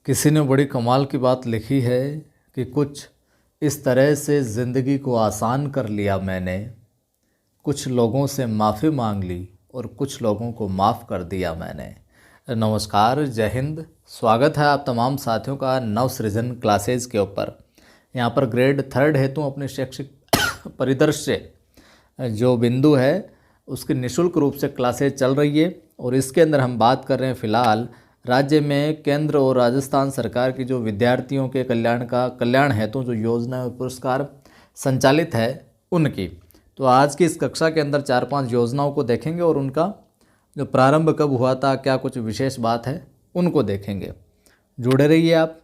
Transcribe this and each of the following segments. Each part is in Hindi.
किसी ने बड़ी कमाल की बात लिखी है कि कुछ इस तरह से ज़िंदगी को आसान कर लिया मैंने, कुछ लोगों से माफ़ी मांग ली और कुछ लोगों को माफ़ कर दिया मैंने। नमस्कार, जय हिंद। स्वागत है आप तमाम साथियों का नव सृजन क्लासेज के ऊपर। यहाँ पर ग्रेड 3 हेतु अपने शैक्षिक परिदृश्य जो बिंदु है उसकी निःशुल्क रूप से क्लासेज चल रही है और इसके अंदर हम बात कर रहे हैं फ़िलहाल राज्य में केंद्र और राजस्थान सरकार की जो विद्यार्थियों के कल्याण हेतु जो योजना और पुरस्कार संचालित है उनकी। तो आज की इस कक्षा के अंदर 4-5 योजनाओं को देखेंगे और उनका जो प्रारंभ कब हुआ था, क्या कुछ विशेष बात है, उनको देखेंगे। जुड़े रहिए आप।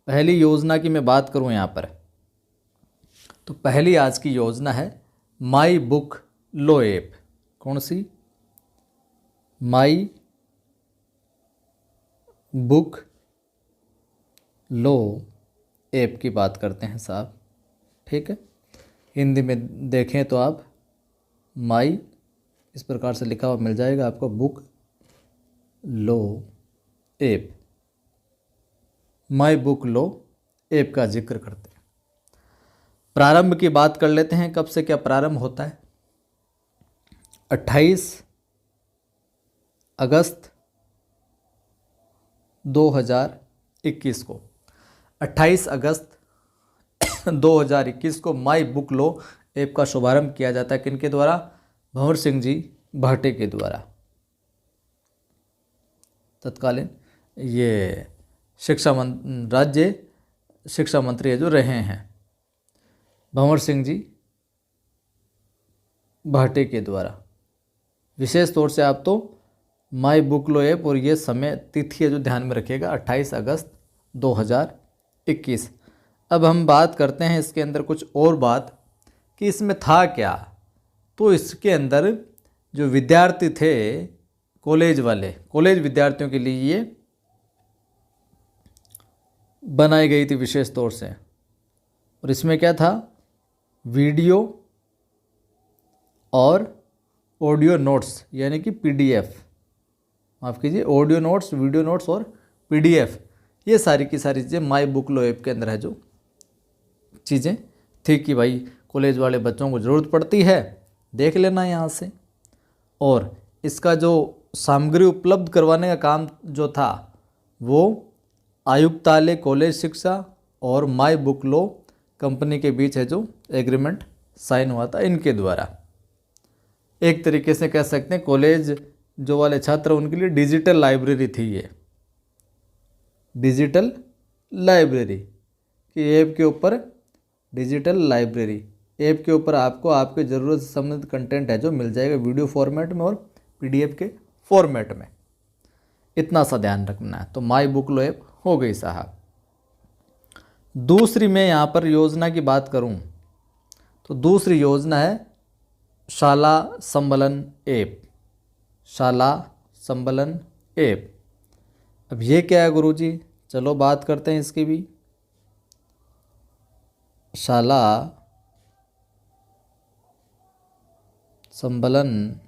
पहली योजना की मैं बात करूं यहाँ पर, तो पहली आज की योजना है माई बुक लो ऐप। कौन सी? माई बुक लो ऐप की बात करते हैं साहब, ठीक है। हिंदी में देखें तो आप माई इस प्रकार से लिखा हुआ मिल जाएगा आपको, book low app. My book low app का जिक्र करते हैं। प्रारंभ की बात कर लेते हैं, कब से क्या प्रारंभ होता है। 28 अगस्त 2021 को 28 अगस्त 2021 को माई बुक लो ऐप का शुभारंभ किया जाता है। किनके द्वारा? भंवर सिंह जी भाटे के द्वारा। तत्कालीन ये राज्य शिक्षा मंत्री जो रहे हैं भंवर सिंह जी भाटे के द्वारा। विशेष तौर से आप तो माई बुक लो ऐप और ये समय तिथि है जो ध्यान में रखिएगा, 28 अगस्त 2021। अब हम बात करते हैं इसके अंदर कुछ और बात कि इसमें था क्या। तो इसके अंदर जो विद्यार्थी थे कॉलेज विद्यार्थियों के लिए ये बनाई गई थी विशेष तौर से। और इसमें क्या था? वीडियो और ऑडियो नोट्स यानी कि पीडीएफ, माफ़ कीजिए, ऑडियो नोट्स, वीडियो नोट्स और पीडीएफ, ये सारी की सारी चीज़ें माई बुक लो ऐप के अंदर है जो चीज़ें थी कि भाई कॉलेज वाले बच्चों को ज़रूरत पड़ती है, देख लेना यहाँ से। और इसका जो सामग्री उपलब्ध करवाने का काम जो था वो आयुक्तालय कॉलेज शिक्षा और माई बुक लो कंपनी के बीच है जो एग्रीमेंट साइन हुआ था इनके द्वारा। एक तरीके से कह सकते हैं कॉलेज जो वाले छात्र उनके लिए डिजिटल लाइब्रेरी थी। ये डिजिटल लाइब्रेरी कि ऐप के ऊपर डिजिटल लाइब्रेरी ऐप के ऊपर आपको आपके ज़रूरत से संबंधित कंटेंट है जो मिल जाएगा वीडियो फॉर्मेट में और पीडीएफ के फॉर्मेट में। इतना सा ध्यान रखना है। तो माई बुक लो ऐप हो गई साहब। दूसरी मैं यहाँ पर योजना की बात करूँ तो दूसरी योजना है शाला संबलन ऐप। शाला संबलन ऐप, अब ये क्या है गुरुजी? चलो बात करते हैं इसकी भी। शाला संबलन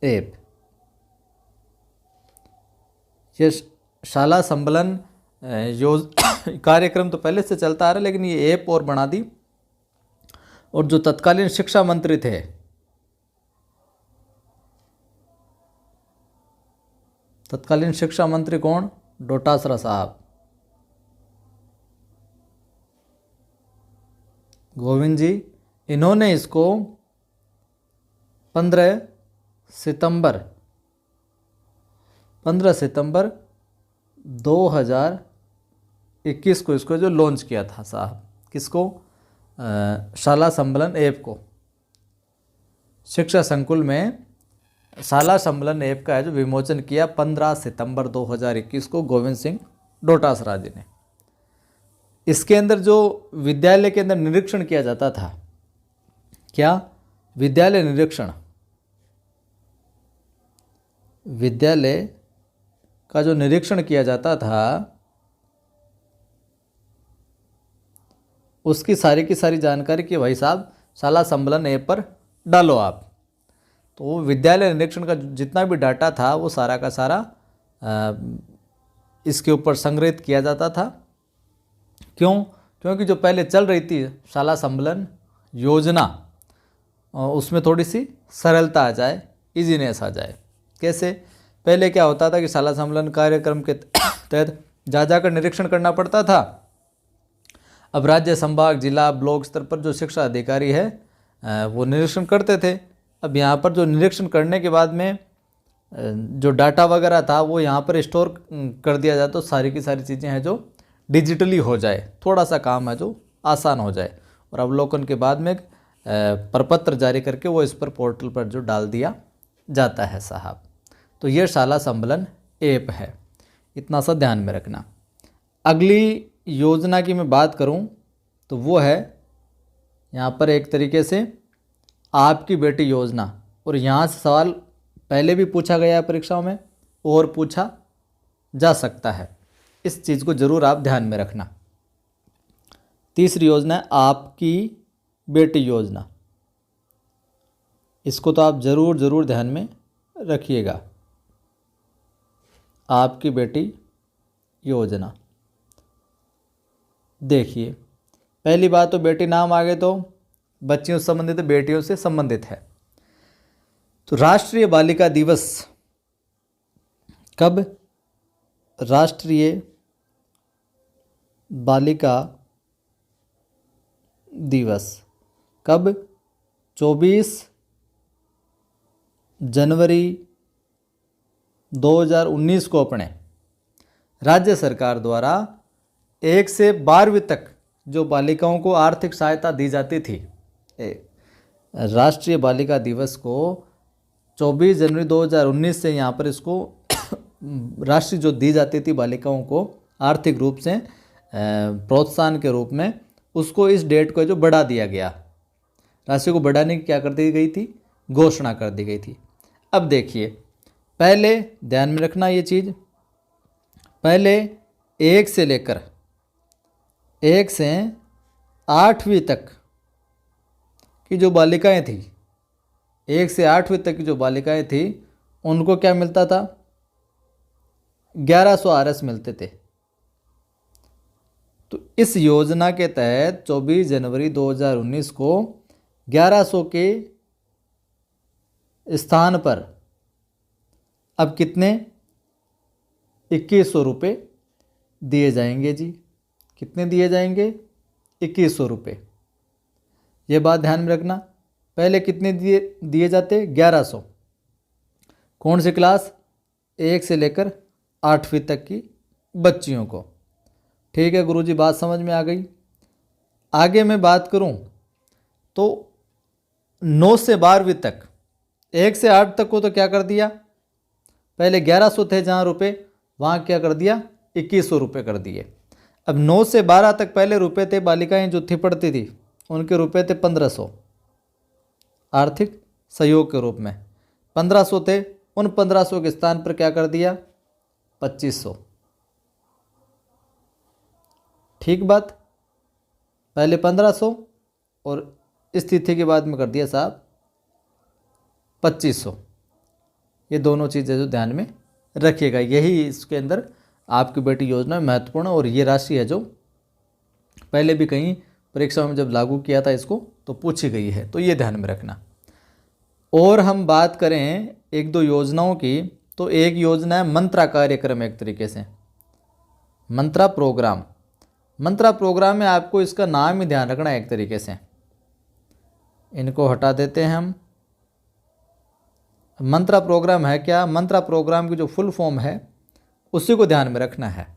ऐप, ये शाला संबलन कार्यक्रम तो पहले से चलता आ रहा है, लेकिन ये ऐप और बना दी। और जो तत्कालीन शिक्षा मंत्री थे, तत्कालीन शिक्षा मंत्री कौन? डोटासरा साहब, गोविंद जी। इन्होंने इसको 15 सितंबर 2021 को इसको जो लॉन्च किया था साहब। किसको? शाला संबलन ऐप को। शिक्षा संकुल में शाला संबलन ऐप का है जो विमोचन किया 15 सितंबर 2021 को गोविंद सिंह डोटासरा जी ने। इसके अंदर जो विद्यालय के अंदर निरीक्षण किया जाता था, क्या? विद्यालय निरीक्षण, विद्यालय का जो निरीक्षण किया जाता था उसकी सारी की सारी जानकारी कि भाई साहब शाला संबलन ऐप पर डालो आप। तो विद्यालय निरीक्षण का जितना भी डाटा था वो सारा का सारा इसके ऊपर संग्रहित किया जाता था। क्यों? क्योंकि जो पहले चल रही थी शाला सम्मेलन योजना, उसमें थोड़ी सी सरलता आ जाए, इजीनेस आ जाए। कैसे? पहले क्या होता था कि शाला सम्मेलन कार्यक्रम के तहत जा जाकर निरीक्षण करना पड़ता था। अब राज्य, संभाग, जिला, ब्लॉक स्तर पर जो शिक्षा अधिकारी है वो निरीक्षण करते थे। अब यहाँ पर जो निरीक्षण करने के बाद में जो डाटा वगैरह था वो यहाँ पर स्टोर कर दिया जाए तो सारी की सारी चीज़ें हैं जो डिजिटली हो जाए, थोड़ा सा काम है जो आसान हो जाए, और अवलोकन के बाद में प्रपत्र जारी करके वो इस पर पोर्टल पर जो डाल दिया जाता है साहब। तो ये शाला सम्मेलन ऐप है, इतना सा ध्यान में रखना। अगली योजना की मैं बात करूं तो वो है यहाँ पर एक तरीके से आपकी बेटी योजना, और यहाँ से सवाल पहले भी पूछा गया है परीक्षाओं में और पूछा जा सकता है, इस चीज़ को ज़रूर आप ध्यान में रखना। तीसरी योजना है आपकी बेटी योजना, इसको तो आप ज़रूर ध्यान में रखिएगा। आपकी बेटी योजना, देखिए पहली बात तो बेटी नाम आगे तो बच्चियों से संबंधित, बेटियों से संबंधित है। तो राष्ट्रीय बालिका दिवस कब? राष्ट्रीय बालिका दिवस कब? 24 जनवरी 2019 को अपने राज्य सरकार द्वारा 1 से 12वीं तक जो बालिकाओं को आर्थिक सहायता दी जाती थी, राष्ट्रीय बालिका दिवस को 24 जनवरी 2019 से यहाँ पर इसको राशि जो दी जाती थी बालिकाओं को आर्थिक रूप से प्रोत्साहन के रूप में, उसको इस डेट को जो बढ़ा दिया गया, राशि को बढ़ाने की क्या कर दी गई थी? घोषणा कर दी गई थी। अब देखिए, पहले ध्यान में रखना ये चीज़, पहले 1 से लेकर 1 से 8वीं तक की जो बालिकाएं थी, 1 से 8वीं तक की जो बालिकाएं थी उनको क्या मिलता था? 1100 आरएस मिलते थे। तो इस योजना के तहत 24 जनवरी 2019 को 1100 के स्थान पर अब कितने? 2100 रुपये दिए जाएंगे जी। कितने दिए जाएंगे? 2100 रुपये। ये बात ध्यान में रखना। पहले कितने दिए जाते? 1100। कौन सी क्लास? 1 से लेकर 8वीं तक की बच्चियों को। ठीक है गुरुजी, बात समझ में आ गई। आगे मैं बात करूं तो 9 से 12वीं तक, 1 से 8 तक को तो क्या कर दिया? पहले 1100 थे जहाँ रुपये, वहाँ क्या कर दिया? 2100 रुपये कर दिए। अब 9 से 12 तक पहले रुपये थे, बालिकाएं जो थी पढ़ती थी उनके रुपये थे 1500 आर्थिक सहयोग के रूप में। 1500 थे, उन 1500 के स्थान पर क्या कर दिया? 2500। ठीक बात। पहले 1500 और इस तिथि के बाद में कर दिया साहब 2500। ये दोनों चीज़ें जो ध्यान में रखिएगा, यही इसके अंदर आपकी बेटी योजना महत्वपूर्ण, और ये राशि है जो पहले भी कहीं परीक्षा में जब लागू किया था इसको तो पूछी गई है, तो ये ध्यान में रखना। और हम बात करें 1-2 योजनाओं की, तो एक योजना है मंत्रा कार्यक्रम। एक तरीके से मंत्रा प्रोग्राम। मंत्रा प्रोग्राम में आपको इसका नाम ही ध्यान रखना है। एक तरीके से इनको हटा देते हैं हम। मंत्रा प्रोग्राम है क्या? मंत्रा प्रोग्राम की जो फुल फॉर्म है उसी को ध्यान में रखना है।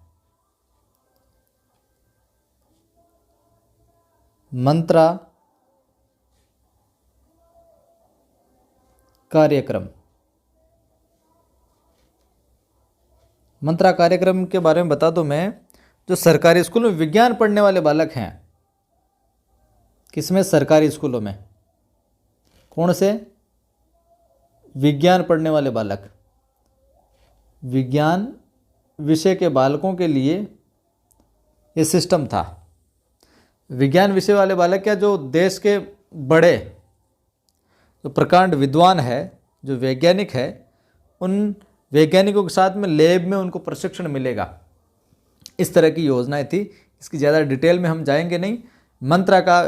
मंत्रा कार्यक्रम। मंत्रा कार्यक्रम के बारे में बता दूं मैं, जो सरकारी स्कूल में विज्ञान पढ़ने वाले बालक हैं, किसमें? सरकारी स्कूलों में। कौन से? विज्ञान पढ़ने वाले बालक। विज्ञान विषय के बालकों के लिए ये सिस्टम था। विज्ञान विषय वाले बालक क्या, जो देश के बड़े जो प्रकांड विद्वान है, जो वैज्ञानिक है, उन वैज्ञानिकों के साथ में लैब में उनको प्रशिक्षण मिलेगा। इस तरह की योजनाएं थी। इसकी ज़्यादा डिटेल में हम जाएंगे नहीं। मंत्रा का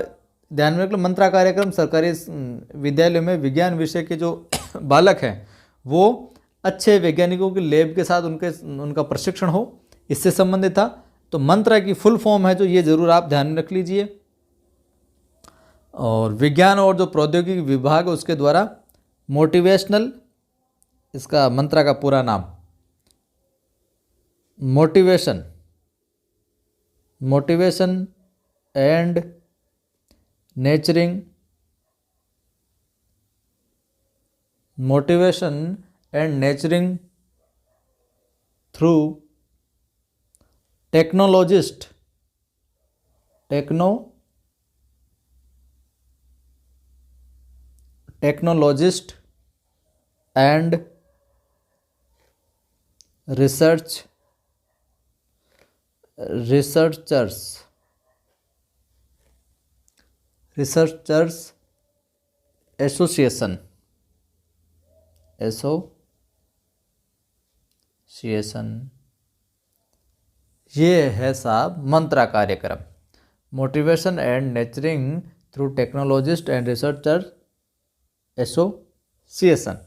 ध्यान में रख लो, मंत्रा कार्यक्रम सरकारी विद्यालयों में विज्ञान विषय के जो बालक हैं वो अच्छे वैज्ञानिकों के लैब के साथ उनका प्रशिक्षण हो, इससे संबंधित था। तो मंत्रा की फुल फॉर्म है जो, ये जरूर आप ध्यान में रख लीजिए। और विज्ञान और जो प्रौद्योगिकी विभाग है उसके द्वारा मोटिवेशनल, इसका मंत्रा का पूरा नाम motivation and nurturing through technologist and researchers association ये है साहब मंत्रा कार्यक्रम, motivation and nurturing through technologist and researcher association,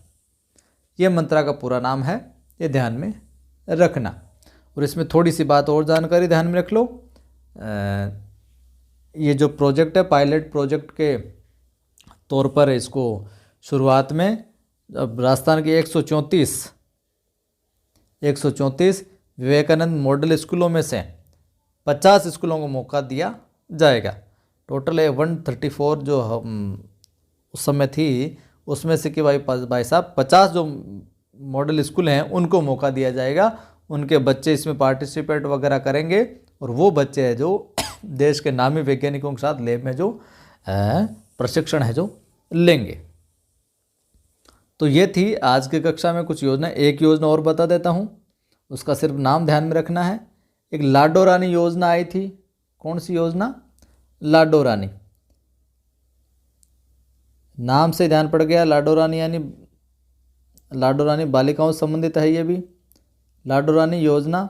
ये मंत्रा का पूरा नाम है, ये ध्यान में रखना। और इसमें थोड़ी सी बात और जानकारी ध्यान में रख लो। ये जो प्रोजेक्ट है पायलट प्रोजेक्ट के तौर पर इसको शुरुआत में अब राजस्थान के 134 विवेकानंद मॉडल स्कूलों में से 50 स्कूलों को मौका दिया जाएगा। टोटल है 134 जो उस समय थी, उसमें से कि भाई साहब 50 जो मॉडल स्कूल हैं उनको मौका दिया जाएगा। उनके बच्चे इसमें पार्टिसिपेट वगैरह करेंगे और वो बच्चे हैं जो देश के नामी वैज्ञानिकों के साथ लैब में जो प्रशिक्षण है जो लेंगे। तो ये थी आज की कक्षा में कुछ योजना। एक योजना और बता देता हूँ, उसका सिर्फ नाम ध्यान में रखना है। एक लाडो रानी योजना आई थी। कौन सी योजना? लाडो रानी, नाम से ध्यान पड़ गया। लाडो रानी यानी लाडो रानी बालिकाओं से संबंधित है। ये भी लाडो रानी योजना,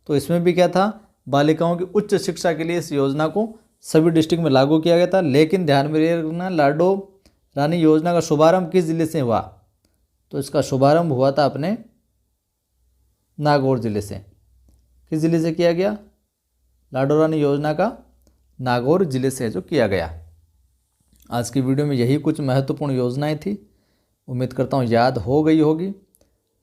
तो इसमें भी क्या था, बालिकाओं की उच्च शिक्षा के लिए इस योजना को सभी डिस्ट्रिक्ट में लागू किया गया था। लेकिन ध्यान में रखना, लाडो रानी योजना का शुभारंभ किस जिले से हुआ? तो इसका शुभारंभ हुआ था अपने नागौर जिले से। किस जिले से किया गया? लाडो रानी योजना का नागौर जिले से जो किया गया। आज की वीडियो में यही कुछ महत्वपूर्ण योजनाएं थी। उम्मीद करता हूँ याद हो गई होगी।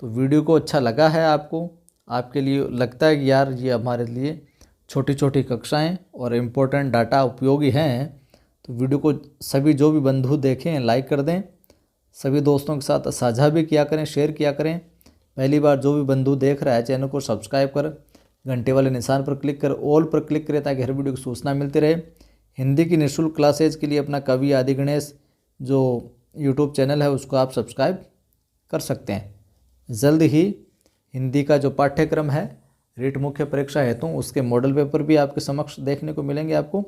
तो वीडियो को अच्छा लगा है आपको, आपके लिए लगता है कि यार ये हमारे लिए छोटी छोटी कक्षाएं और इम्पोर्टेंट डाटा उपयोगी हैं, तो वीडियो को सभी जो भी बंधु देखें लाइक कर दें, सभी दोस्तों के साथ साझा भी किया करें, शेयर किया करें। पहली बार जो भी बंधु देख रहा है चैनल को सब्सक्राइब कर घंटे वाले निशान पर क्लिक कर ऑल पर क्लिक करें ताकि हर वीडियो की सूचना मिलती रहे। हिंदी की निःशुल्क क्लासेज के लिए अपना कवि आदि गणेश जो यूट्यूब चैनल है उसको आप सब्सक्राइब कर सकते हैं। जल्द ही हिंदी का जो पाठ्यक्रम है रीट मुख्य परीक्षा हेतु उसके मॉडल पेपर भी आपके समक्ष देखने को मिलेंगे आपको,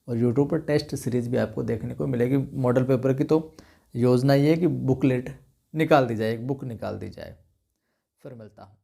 और यूट्यूब पर टेस्ट सीरीज भी आपको देखने को मिलेगी मॉडल पेपर की। तो योजना ये है कि बुकलेट निकाल दी जाए, एक बुक निकाल दी जाए। फिर मिलता हूँ।